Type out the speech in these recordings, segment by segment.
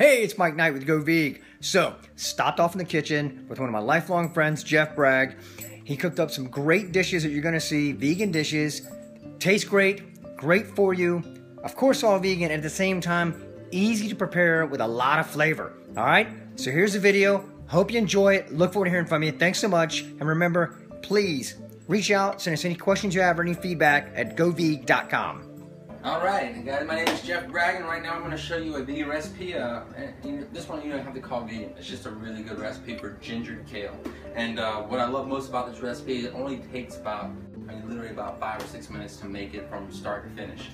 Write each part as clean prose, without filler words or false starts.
Hey, it's Mike Knight with GoVeeg. So, stopped off in the kitchen with one of my lifelong friends, Geoff Bragg. He cooked up some great dishes that you're gonna see, vegan dishes. Taste great, great for you. Of course, all vegan, and at the same time, easy to prepare with a lot of flavor. All right, so here's the video. Hope you enjoy it. Look forward to hearing from you. Thanks so much. And remember, please reach out, send us any questions you have or any feedback at GoVeeg.com. Alright, guys, my name is Geoff Bragg, and right now I'm going to show you a vegan recipe. This one you don't have to call vegan. It's just a really good recipe for gingered kale. And what I love most about this recipe, it only takes literally about 5 or 6 minutes to make it from start to finish.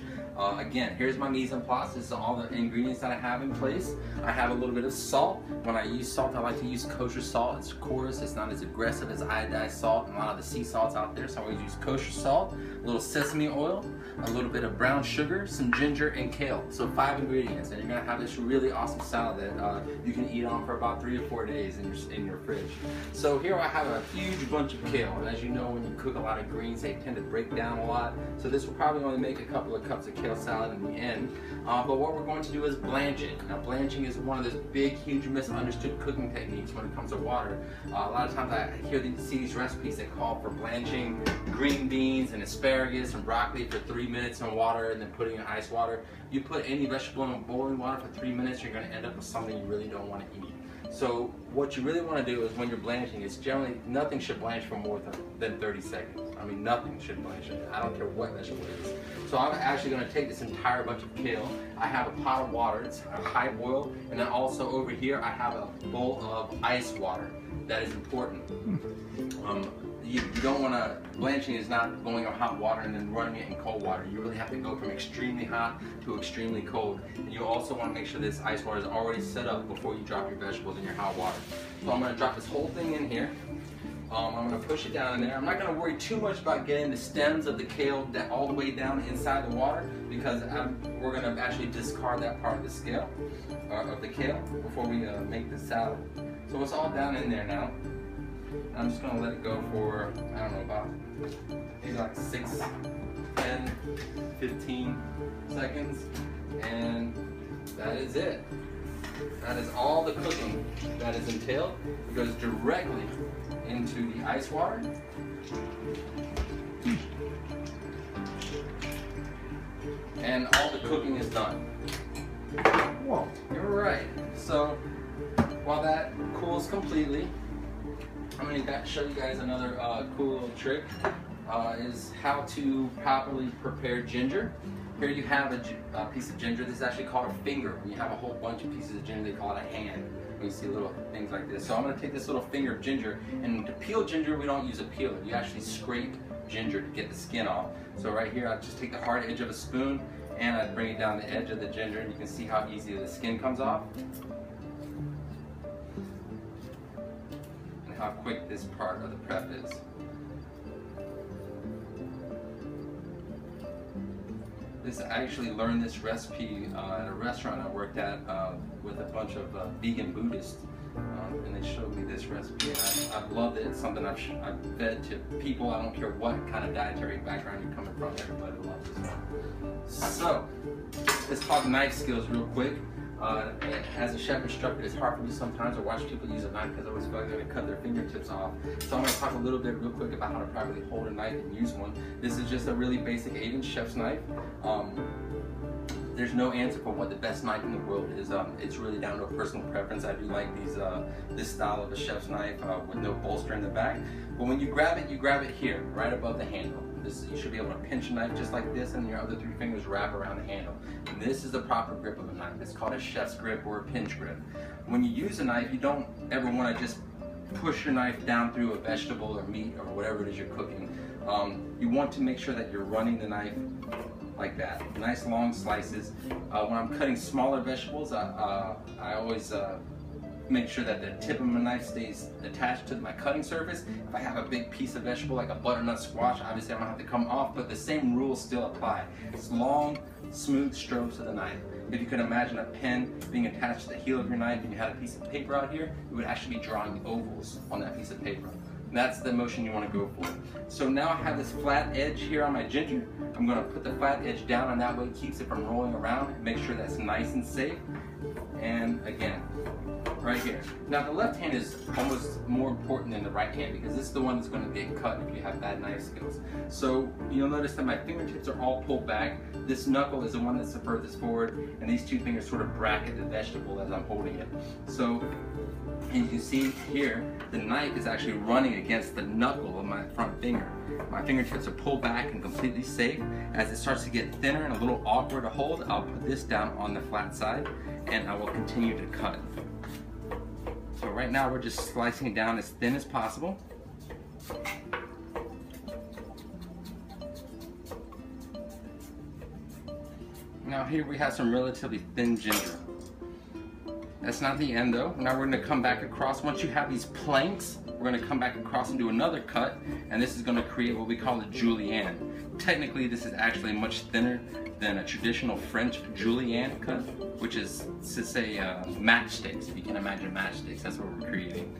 Again, here's my mise en place. This is all the ingredients that I have in place. I have a little bit of salt. When I use salt, I like to use kosher salt. It's coarse, it's not as aggressive as iodized salt and a lot of the sea salts out there, so I always use kosher salt, a little sesame oil, a little bit of brown sugar, some ginger, and kale. So 5 ingredients, and you're gonna have this really awesome salad that you can eat on for about 3 or 4 days in your fridge. So here I have a huge bunch of kale, and as you know, when you cook a lot of greens, they tend to break down a lot. So this will probably only make a couple of cups of kale salad in the end. But what we're going to do is blanch it. Now, blanching is one of those big, huge misunderstood cooking techniques when it comes to water. A lot of times I see these recipes that call for blanching green beans and asparagus and broccoli for 3 minutes in water and then putting in ice water. You put any vegetable in boiling water for 3 minutes, you're going to end up with something you really don't want to eat. So what you really want to do is when you're blanching, it's generally nothing should blanch for more than 30 seconds. I mean, nothing should blanch. I don't care what vegetable it is. So I'm actually going to take this entire bunch of kale. I have a pot of water. It's a high boil. And then also over here, I have a bowl of ice water. That is important. You don't want to, blanching is not going on hot water and then running it in cold water. You really have to go from extremely hot to extremely cold. And you also want to make sure this ice water is already set up before you drop your vegetables in your hot water. So I'm going to drop this whole thing in here. I'm going to push it down in there. I'm not going to worry too much about getting the stems of the kale all the way down inside the water, because we're going to actually discard that part of the scale, of the kale, before we make the salad. So it's all down in there now. I'm just going to let it go for, I don't know, about maybe like 6, 10, 15 seconds, and that is it. That is all the cooking that is entailed. It goes directly into the ice water. And all the cooking is done. Whoa, you're right. So while that cools completely, I'm going to show you guys another cool little trick, is how to properly prepare ginger. Here you have a piece of ginger. This is actually called a finger. When you have a whole bunch of pieces of ginger, they call it a hand. When you see little things like this. So I'm going to take this little finger of ginger, and to peel ginger, we don't use a peeler. You actually scrape ginger to get the skin off. So right here, I just take the hard edge of a spoon, and I bring it down the edge of the ginger, and you can see how easy the skin comes off. And how quick this part of the prep is. I actually learned this recipe at a restaurant I worked at with a bunch of vegan Buddhists, and they showed me this recipe, and I've loved it. It's something I've fed to people. I don't care what kind of dietary background you're coming from, everybody loves this one. So, let's talk knife skills real quick. As a chef instructor, it's hard for me sometimes to watch people use a knife because I always feel like they're going to cut their fingertips off. So I'm going to talk a little bit real quick about how to properly hold a knife and use one. This is just a really basic 8-inch chef's knife. There's no answer for what the best knife in the world is. It's really down to a personal preference. I do like this style of a chef's knife with no bolster in the back. But when you grab it here, right above the handle. You should be able to pinch a knife just like this, and your other 3 fingers wrap around the handle. And this is the proper grip of a knife. It's called a chef's grip or a pinch grip. When you use a knife, you don't ever want to just push your knife down through a vegetable or meat or whatever it is you're cooking. You want to make sure that you're running the knife like that. Nice long slices. When I'm cutting smaller vegetables, I always make sure that the tip of my knife stays attached to my cutting surface. If I have a big piece of vegetable like a butternut squash, obviously I'm gonna have to come off, but the same rules still apply. It's long, smooth strokes of the knife. If you can imagine a pen being attached to the heel of your knife and you had a piece of paper out here, you would actually be drawing ovals on that piece of paper. That's the motion you want to go for. So now I have this flat edge here on my ginger. I'm going to put the flat edge down, and that way it keeps it from rolling around. Make sure that's nice and safe. And again, right here. Now the left hand is almost more important than the right hand because this is the one that's going to get cut if you have bad knife skills. So you'll notice that my fingertips are all pulled back. This knuckle is the one that's the furthest forward, and these two fingers sort of bracket the vegetable as I'm holding it. So, and you can see here, the knife is actually running against the knuckle of my front finger. My fingertips are pulled back and completely safe. As it starts to get thinner and a little awkward to hold, I'll put this down on the flat side and I will continue to cut. So right now we're just slicing it down as thin as possible. Now here we have some relatively thin ginger. That's not the end though. Now we're going to come back across. Once you have these planks, we're going to come back across and do another cut, and this is going to create what we call a julienne. Technically this is actually much thinner than a traditional French julienne cut, which is to say matchsticks. If you can imagine matchsticks, that's what we're creating.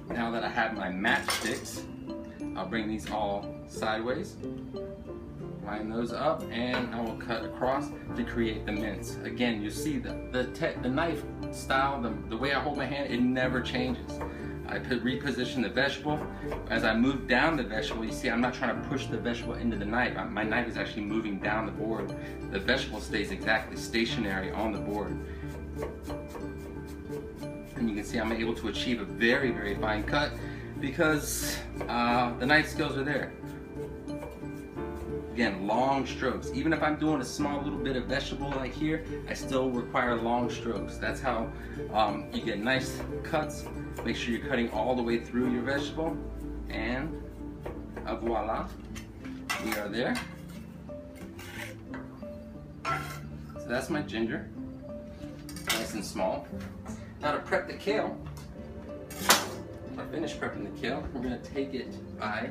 Now that I have my matchsticks, I'll bring these all sideways, line those up, and I will cut across to create the mince. Again, you see the knife style, the way I hold my hand, it never changes. I reposition the vegetable. As I move down the vegetable, you see I'm not trying to push the vegetable into the knife. My knife is actually moving down the board. The vegetable stays exactly stationary on the board. And you can see I'm able to achieve a very, very fine cut because the knife skills are there. Again, long strokes. Even if I'm doing a small little bit of vegetable like here, I still require long strokes. That's how you get nice cuts. Make sure you're cutting all the way through your vegetable. And voila, we are there. So that's my ginger, nice and small. Now to prep the kale, when I finish prepping the kale, we're gonna take it by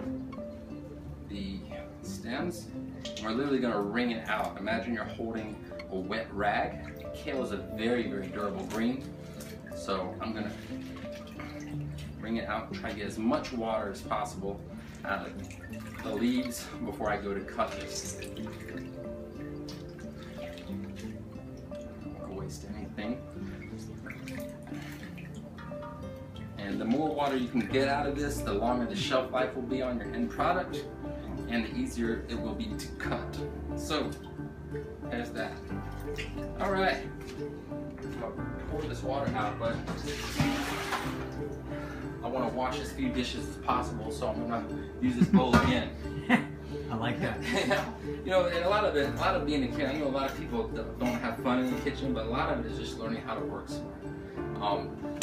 the stems. We're literally gonna wring it out. Imagine you're holding a wet rag. Kale is a very, very durable green. So I'm gonna wring it out and try to get as much water as possible out of the leaves before I go to cut this. I don't want to waste anything. And the more water you can get out of this, the longer the shelf life will be on your end product, and the easier it will be to cut. So, there's that. All right, I'm gonna pour this water out, but I want to wash as few dishes as possible, so I'm gonna use this bowl again. I like that. You know, and a lot of being a kid, I know a lot of people don't have fun in the kitchen, but a lot of it is just learning how to work smart.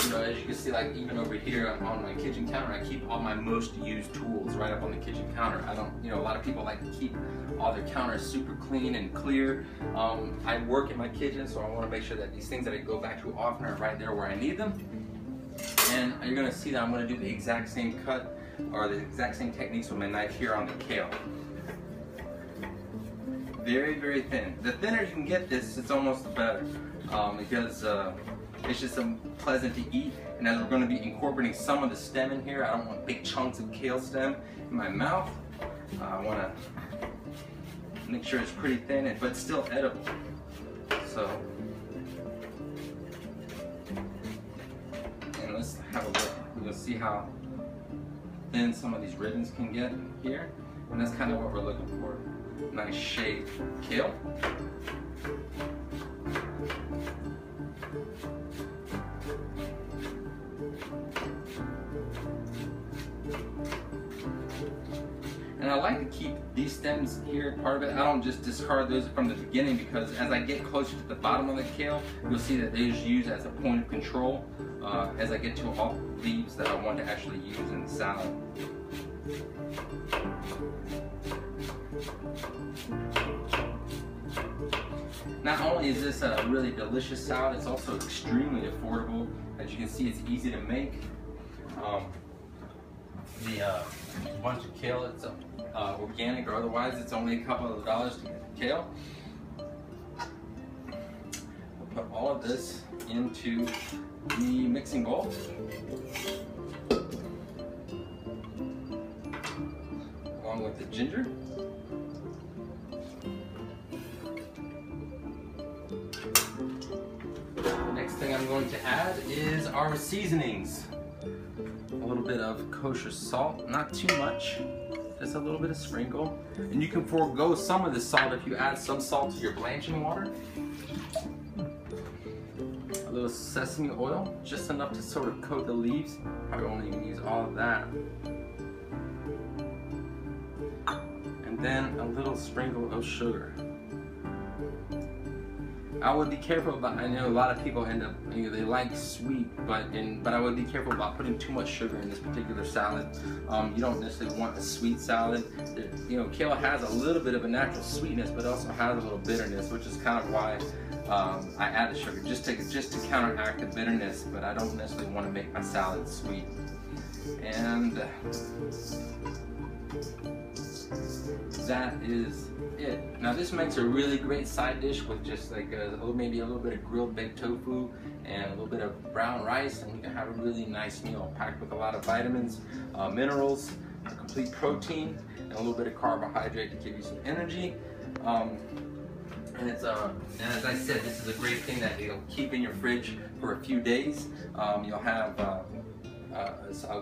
You know, as you can see, like even over here on my kitchen counter, I keep all my most used tools right up on the kitchen counter. I don't, you know, a lot of people like to keep all their counters super clean and clear. I work in my kitchen, so I want to make sure that these things that I go back to often are right there where I need them. And you're going to see that I'm going to do the exact same cut or the exact same techniques with my knife here on the kale. Very, very thin. The thinner you can get this, it's almost the better because it's just pleasant to eat. And as we're going to be incorporating some of the stem in here, I don't want big chunks of kale stem in my mouth. I want to make sure it's pretty thin but still edible. So, and let's have a look. We'll see how thin some of these ribbons can get here. And that's kind of what we're looking for. Nice shaved kale. And I like to keep these stems here part of it. I don't just discard those from the beginning because as I get closer to the bottom of the kale, you'll see that they're used as a point of control as I get to all the leaves that I want to actually use in the salad. Not only is this a really delicious salad, it's also extremely affordable. As you can see, it's easy to make. The bunch of kale, it's organic or otherwise, it's only a couple of dollars to get the kale. We'll put all of this into the mixing bowl. Along with the ginger. going to add is our seasonings. A little bit of kosher salt, not too much, just a little bit of sprinkle. And you can forego some of the salt if you add some salt to your blanching water. A little sesame oil, just enough to sort of coat the leaves. Probably won't even use all of that. And then a little sprinkle of sugar. I would be careful about, I know a lot of people end up, you know, they like sweet, but I would be careful about putting too much sugar in this particular salad. You don't necessarily want a sweet salad. You know, kale has a little bit of a natural sweetness, but it also has a little bitterness, which is kind of why I add the sugar, just to counteract the bitterness, but I don't necessarily want to make my salad sweet. And that is it. Now this makes a really great side dish with just like maybe a little bit of grilled baked tofu and a little bit of brown rice, and you can have a really nice meal packed with a lot of vitamins, minerals, a complete protein, and a little bit of carbohydrate to give you some energy. And it's and as I said, this is a great thing that you'll keep in your fridge for a few days. You'll have a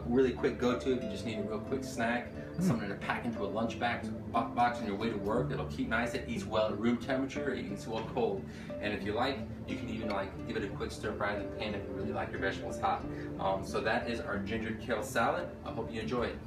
really quick go-to if you just need a real quick snack, something to pack into a lunch box on your way to work. It'll keep nice. It eats well at room temperature. It eats well cold. And if you like, you can even give it a quick stir fry in the pan if you really like your vegetables hot. So that is our ginger kale salad. I hope you enjoy it.